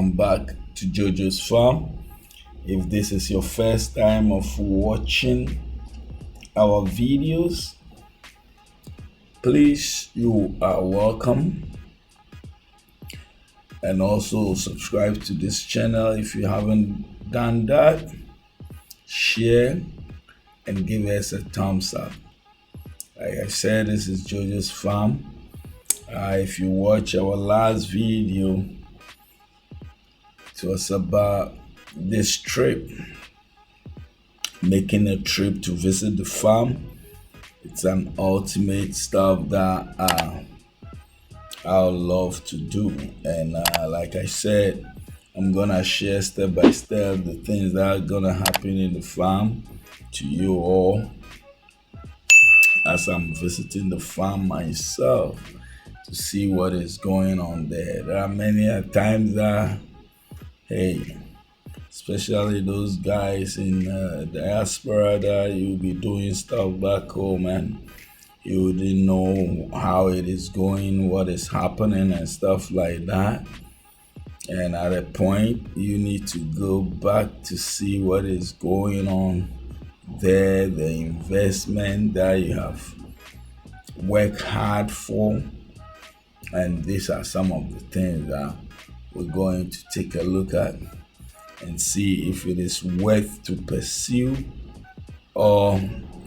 welcome back to JoJo's farm. If this is your first time of watching our videos, please you are welcome, and also subscribe to this channel if you haven't done that. Share and give us a thumbs up. Like I said, this is JoJo's farm. If you watch our last video, it was about this trip, making a trip to visit the farm. It's an ultimate stuff that I love to do, and like I said, I'm gonna share step by step the things that are gonna happen in the farm to you all as I'm visiting the farm myself to see what is going on there. There are many times that, hey, especially those guys in diaspora, that you'll be doing stuff back home and you didn't know how it is going, what is happening and stuff like that. And at a point, you need to go back to see what is going on there, the investment that you have worked hard for. And these are some of the things that we're going to take a look at and see if it is worth to pursue or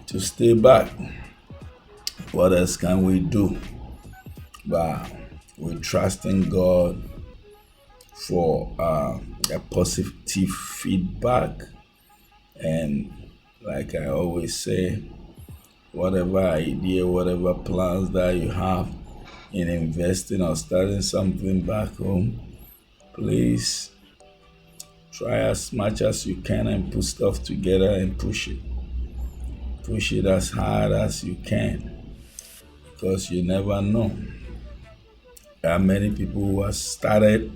to stay back. What else can we do? But we trust in God for a positive feedback. And like I always say, whatever idea, whatever plans that you have in investing or starting something back home, please try as much as you can and put stuff together and push it. Push it as hard as you can, because you never know. There are many people who have started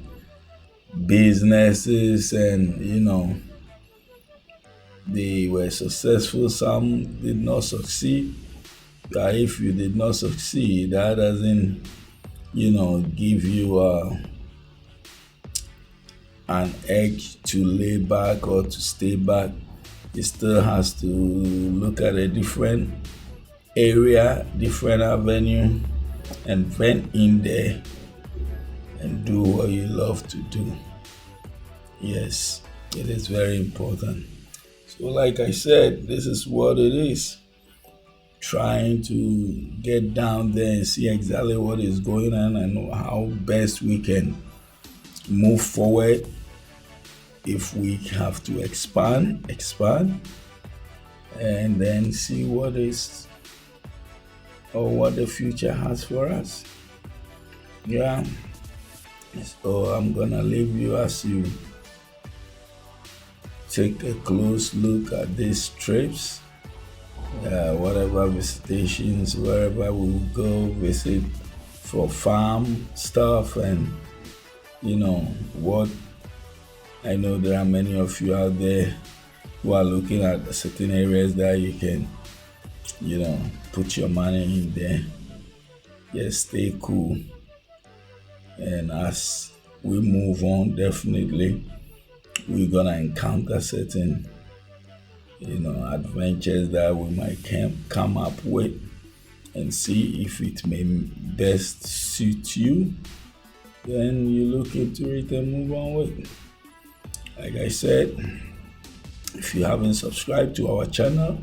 businesses and they were successful. Some did not succeed. But if you did not succeed, that doesn't give you an edge to lay back or to stay back. It still has to look at a different area, different avenue, and vent in there and do what you love to do. Yes, it is very important. So like I said, this is what it is. Trying to get down there and see exactly what is going on and how best we can move forward. If we have to expand, and then see what is or what the future has for us. Yeah. So I'm gonna leave you as you take a close look at these trips. Whatever visitations, wherever we will go visit for farm stuff, and what I know there are many of you out there who are looking at certain areas that you can put your money in there. Just stay cool, and as we move on, definitely we're gonna encounter certain adventures that we might come up with, and see if it may best suit you. Then you look into it and move on with it. Like I said, if you haven't subscribed to our channel,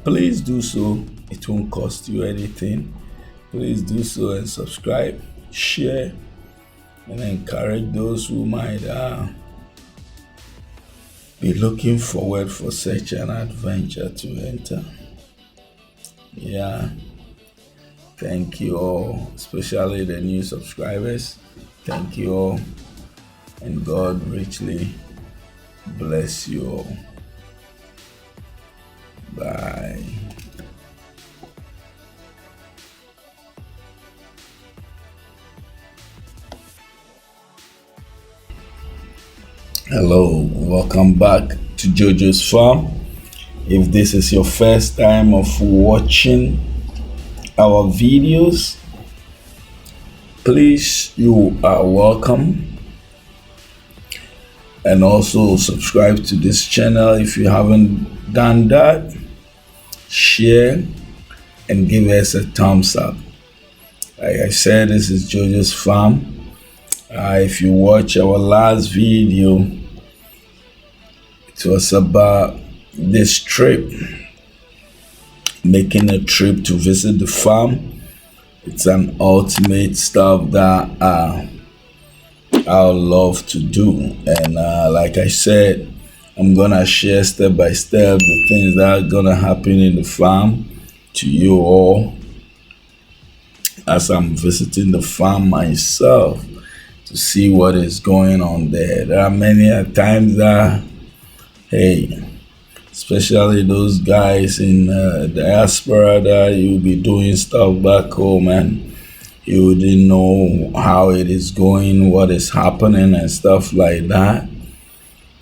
please do so. It won't cost you anything. Please do so and subscribe, share, and encourage those who might be looking forward for such an adventure to enter. Yeah. Thank you all, especially the new subscribers. Thank you all, and God richly bless you all. Bye. Hello, welcome back to JoJo's farm. If this is your first time of watching our videos, please you are welcome, and also subscribe to this channel if you haven't done that. Share and give us a thumbs up. Like I said, this is JoJo's farm. If you watch our last video, it was about this trip, making a trip to visit the farm. It's an ultimate stuff that I love to do. And like I said, I'm gonna share step by step the things that are gonna happen in the farm to you all as I'm visiting the farm myself to see what is going on there. There are many times that, hey, especially those guys in diaspora, that you'll be doing stuff back home and you wouldn't know how it is going, what is happening and stuff like that.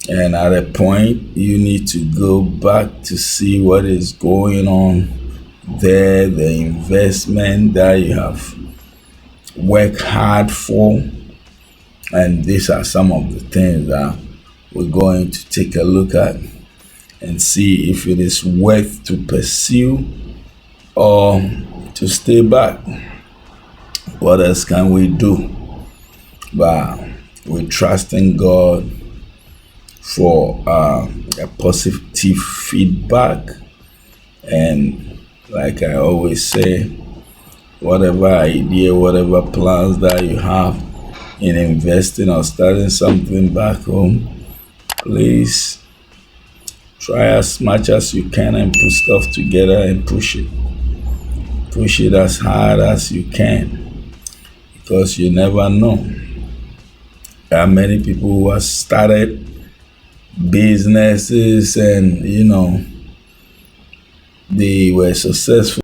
And at a point, you need to go back to see what is going on there, the investment that you have worked hard for. And these are some of the things that we're going to take a look at and see if it is worth to pursue or to stay back. What else can we do? But we trust in God for a positive feedback. And like I always say, whatever idea, whatever plans that you have in investing or starting something back home, please try as much as you can and put stuff together and push it. Push it as hard as you can, because you never know. There are many people who have started businesses and they were successful